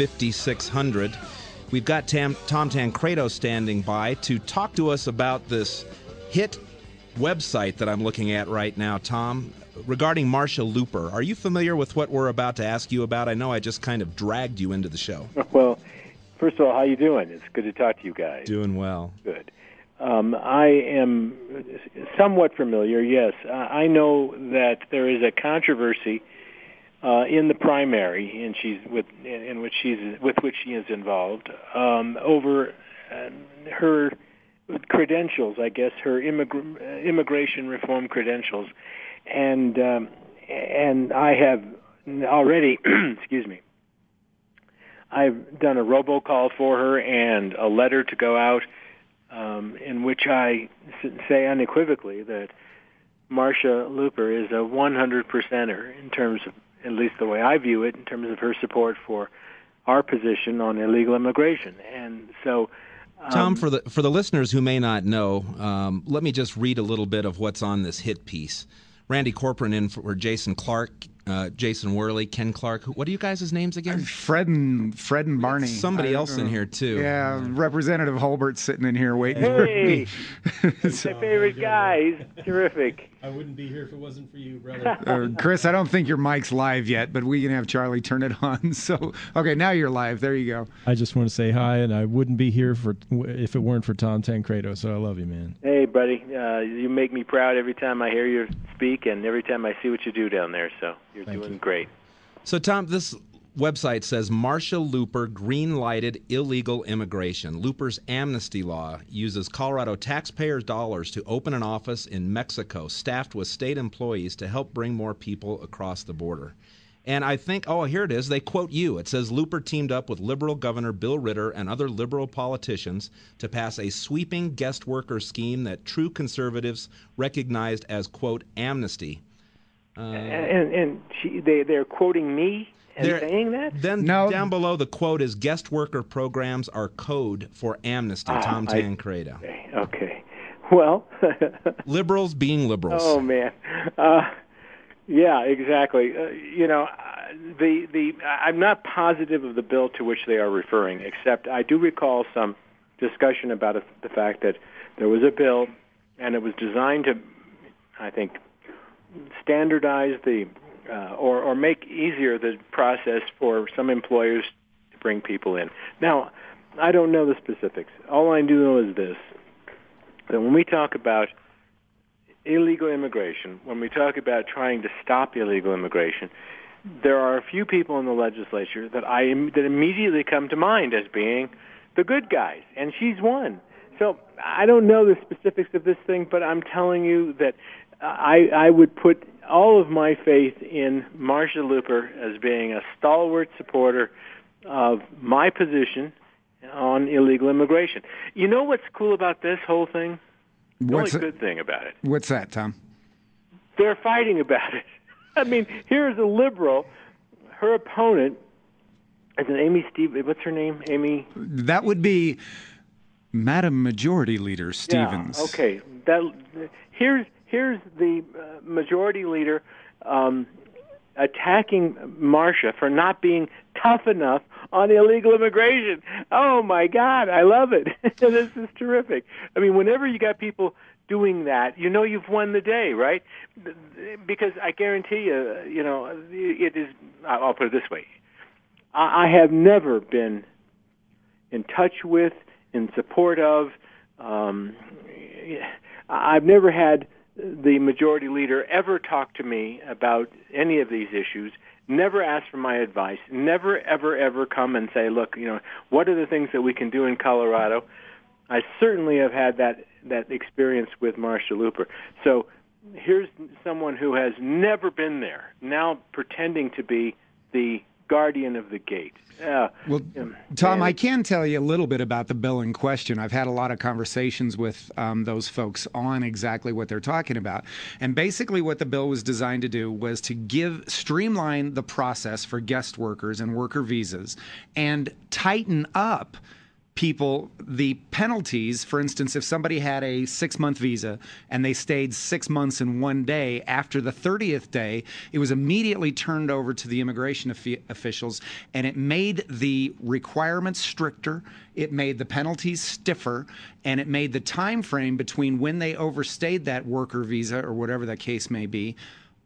5600. We've got Tom Tancredo standing by to talk to us about this hit website that I'm looking at right now, Tom, regarding Marsha Looper. Are you familiar with what we're about to ask you about? I know I just kind of dragged you into the show. Well, first of all, how you doing? It's good to talk to you guys. Doing well. Good. I am somewhat familiar, yes. I know that there is a controversy in the primary, and with which she is involved, over her credentials, I guess, her immigration reform credentials, and I have already, excuse me, I've done a robocall for her and a letter to go out in which I say unequivocally that Marsha Looper is a 100%er in terms of, at least the way I view it, in terms of her support for our position on illegal immigration. And so, Tom, for the listeners who may not know, let me just read a little bit of what's on this hit piece. Randy Corcoran in for Jason Clark, Jason Worley, Ken Clark. What are you guys' names again? Fred and Barney. Somebody else in here, too. Yeah, Representative Holbert's sitting in here waiting for me. So, my favorite guy. He's terrific. I wouldn't be here if it wasn't for you, brother. Chris, I don't think your mic's live yet, but we can have Charlie turn it on. So, okay, now you're live. There you go. I just want to say hi, and I wouldn't be here if it weren't for Tom Tancredo, so I love you, man. Hey, buddy. You make me proud every time I hear you speak and every time I see what you do down there, so you're doing great. So, Tom, this website says Marsha Looper green-lighted illegal immigration. Looper's amnesty law uses Colorado taxpayers' dollars to open an office in Mexico staffed with state employees to help bring more people across the border. And I think, here it is, they quote you. It says Looper teamed up with liberal Governor Bill Ritter and other liberal politicians to pass a sweeping guest worker scheme that true conservatives recognized as, quote, amnesty. They're quoting me and saying that? Then down below the quote is guest worker programs are code for amnesty, Tom Tancredo. Okay. Well. Liberals being liberals. Oh, man. Yeah, exactly. I'm not positive of the bill to which they are referring, except I do recall some discussion about the fact that there was a bill, and it was designed to, I think, standardize or make easier the process for some employers to bring people in. Now, I don't know the specifics. All I do know is this, that when we talk about illegal immigration, when we talk about trying to stop illegal immigration, there are a few people in the legislature that immediately come to mind as being the good guys, and she's one. So I don't know the specifics of this thing, but I'm telling you that I would put all of my faith in Marsha Looper as being a stalwart supporter of my position on illegal immigration. You know what's cool about this whole thing? The only good thing about it. What's that, Tom? They're fighting about it. I mean, here's a liberal. Her opponent is an Amy Stevens. What's her name? Amy? That would be Madam Majority Leader Stevens. Yeah, okay. Here's the Majority Leader attacking Marsha for not being tough enough on illegal immigration. Oh, my God, I love it. This is terrific. I mean, whenever you got people doing that, you know you've won the day, right? Because I guarantee you, it is, I'll put it this way. I have never been in touch with, in support of, I've never had the Majority Leader ever talk to me about any of these issues, never ask for my advice, never, ever, ever come and say, look, what are the things that we can do in Colorado? I certainly have had that experience with Marsha Looper. So here's someone who has never been there, now pretending to be the guardian of the gate. Well, Tom, I can tell you a little bit about the bill in question. I've had a lot of conversations with those folks on exactly what they're talking about. And basically what the bill was designed to do was to streamline the process for guest workers and worker visas and tighten up people the penalties. For instance, if somebody had a 6-month visa and they stayed 6 months and 1 day, after the 30th day, it was immediately turned over to the immigration officials, and it made the requirements stricter, it made the penalties stiffer, and it made the time frame between when they overstayed that worker visa or whatever the case may be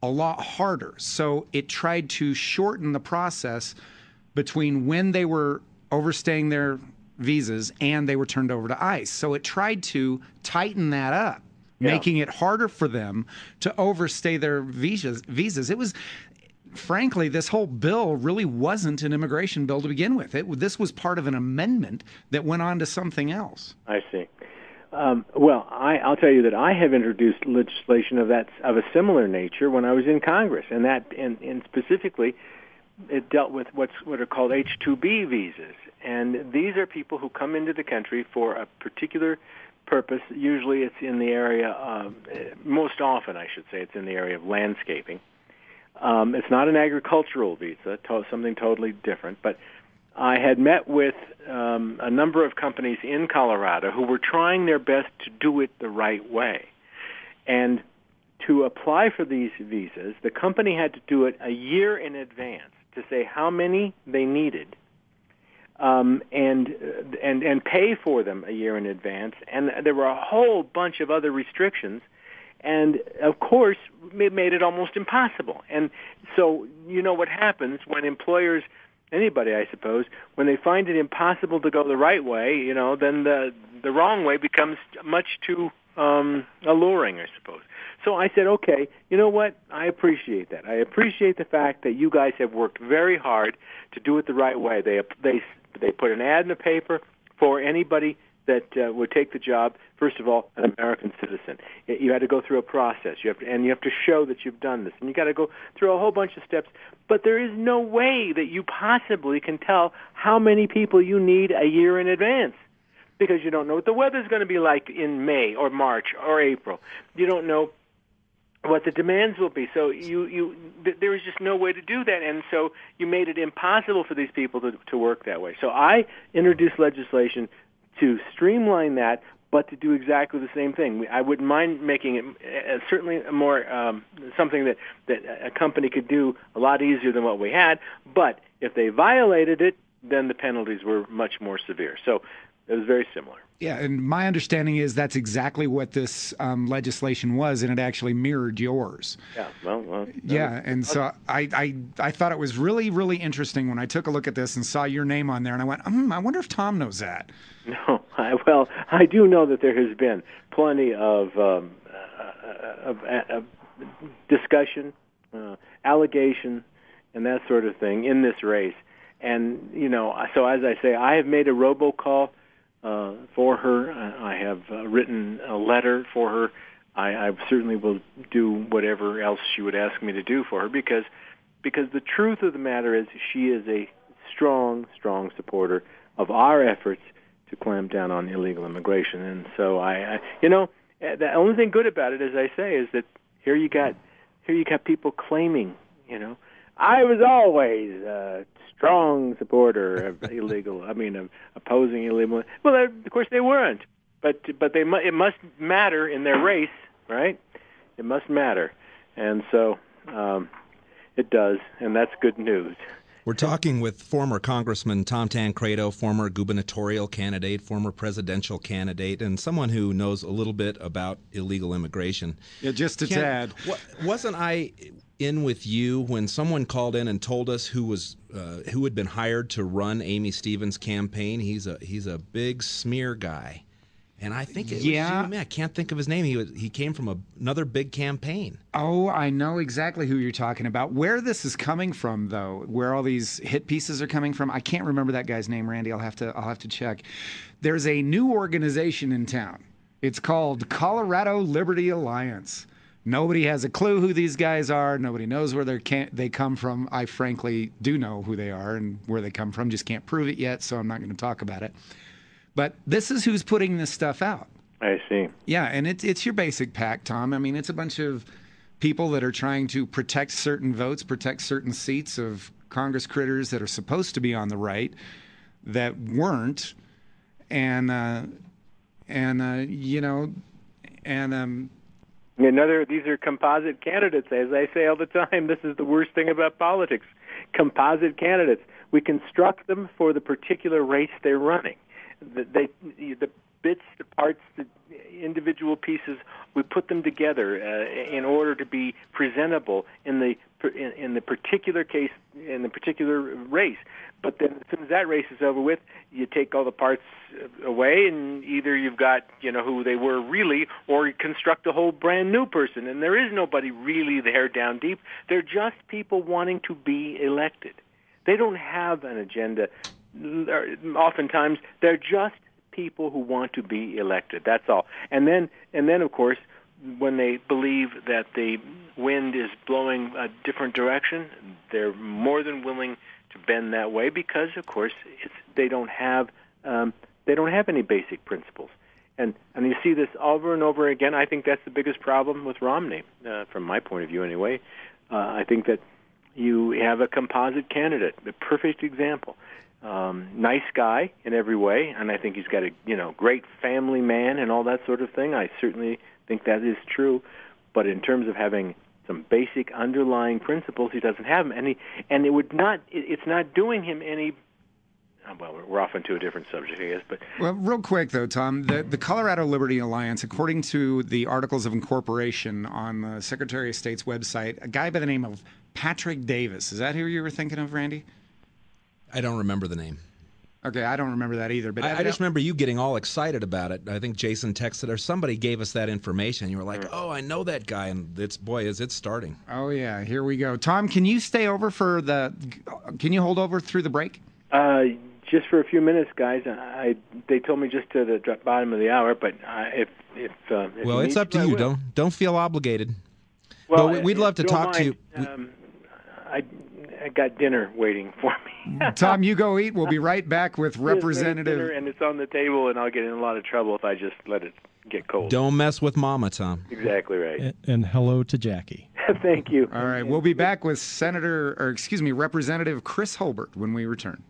a lot harder. So it tried to shorten the process between when they were overstaying their visas and they were turned over to ICE. So it tried to tighten that up, making it harder for them to overstay their visas. It was, frankly, this whole bill really wasn't an immigration bill to begin with. This was part of an amendment that went on to something else. I see. Well, I'll tell you that I have introduced legislation of a similar nature when I was in Congress, and specifically, it dealt with what are called H-2B visas. And these are people who come into the country for a particular purpose. Usually it's in the area of, most often I should say, it's in the area of landscaping. It's not an agricultural visa, something totally different. But I had met with a number of companies in Colorado who were trying their best to do it the right way. And to apply for these visas, the company had to do it a year in advance to say how many they needed, and pay for them a year in advance. And there were a whole bunch of other restrictions, and of course it made it almost impossible. And so you know what happens when employers, anybody I suppose, when they find it impossible to go the right way, then the wrong way becomes much too alluring, I suppose. So I said, okay, you know what? I appreciate that. I appreciate the fact that you guys have worked very hard to do it the right way. They put an ad in the paper for anybody that would take the job. First of all, an American citizen. You had to go through a process. You have to show that you've done this, and you got to go through a whole bunch of steps. But there is no way that you possibly can tell how many people you need a year in advance, because you don't know what the weather's going to be like in May or March or April. You don't know what the demands will be. So there is just no way to do that, and so you made it impossible for these people to work that way. So I introduced legislation to streamline that, but to do exactly the same thing. I wouldn't mind making it certainly more something that a company could do a lot easier than what we had, but if they violated it, then the penalties were much more severe. So it was very similar. Yeah, and my understanding is that's exactly what this legislation was, and it actually mirrored yours. Yeah, well yeah, and so I thought it was really, really interesting when I took a look at this and saw your name on there, and I went, I wonder if Tom knows that. No, I do know that there has been plenty of discussion, allegation, and that sort of thing in this race. And, so as I say, I have made a robocall for her. I have written a letter for her. I certainly will do whatever else she would ask me to do for her, because the truth of the matter is she is a strong, strong supporter of our efforts to clamp down on illegal immigration. And so the only thing good about it, as I say, is that here you got people claiming, I was always a strong supporter of opposing illegal. Well, of course they weren't, but it must matter in their race, right? It must matter, and so it does, and that's good news. We're talking with former Congressman Tom Tancredo, former gubernatorial candidate, former presidential candidate, and someone who knows a little bit about illegal immigration. Yeah, just a tad. Wasn't I in with you when someone called in and told us who had been hired to run Amy Stevens' campaign? He's a big smear guy, and I think it was you. I can't think of his name. He came from another big campaign. Oh, I know exactly who you're talking about. Where this is coming from, though, where all these hit pieces are coming from, I can't remember that guy's name, Randy. I'll have to check. There's a new organization in town. It's called Colorado Liberty Alliance. Nobody has a clue who these guys are. Nobody knows where they come from. I frankly do know who they are and where they come from. Just can't prove it yet, so I'm not going to talk about it. But this is who's putting this stuff out. I see. Yeah, and it's your basic pack, Tom. I mean, it's a bunch of people that are trying to protect certain votes, protect certain seats of Congress critters that are supposed to be on the right that weren't. and you know, and these are composite candidates, as I say all the time. This is the worst thing about politics. Composite candidates. We construct them for the particular race they're running. The bits, the parts, the individual pieces, we put them together in order to be presentable in the particular case, in the particular race. But then as soon as that race is over with, you take all the parts away, and either you've got, who they were really, or you construct a whole brand new person. And there is nobody really there down deep. They're just people wanting to be elected. They don't have an agenda. Oftentimes, they're just people who want to be elected. That's all. And then, of course, when they believe that the wind is blowing a different direction, they're more than willing to bend that way because, of course, they don't have any basic principles. And you see this over and over again. I think that's the biggest problem with Romney, from my point of view, anyway. I think that you have a composite candidate, the perfect example. Nice guy in every way, and I think he's got a great family man and all that sort of thing. I certainly think that is true. But in terms of having some basic underlying principles, he doesn't have them, and it's not doing him any. Well, we're off into a different subject, I guess. But well, real quick though, Tom, the Colorado Liberty Alliance, according to the Articles of Incorporation on the Secretary of State's website, a guy by the name of Patrick Davis. Is that who you were thinking of, Randy? I don't remember the name. Okay, I don't remember that either. But I just remember you getting all excited about it. I think Jason texted or somebody gave us that information. You were like, "Oh, I know that guy," and is it starting? Oh yeah, here we go. Tom, can you stay over Can you hold over through the break? Just for a few minutes, guys. They told me just to the bottom of the hour, but if well, it's up to you. Don't feel obligated. Well, but we'd love to talk to you. I got dinner waiting for me. Tom, you go eat. We'll be right back with Representative. Dinner, and it's on the table, and I'll get in a lot of trouble if I just let it get cold. Don't mess with Mama, Tom. Exactly right. And hello to Jackie. Thank you. All right, we'll be back with Representative Chris Holbert when we return.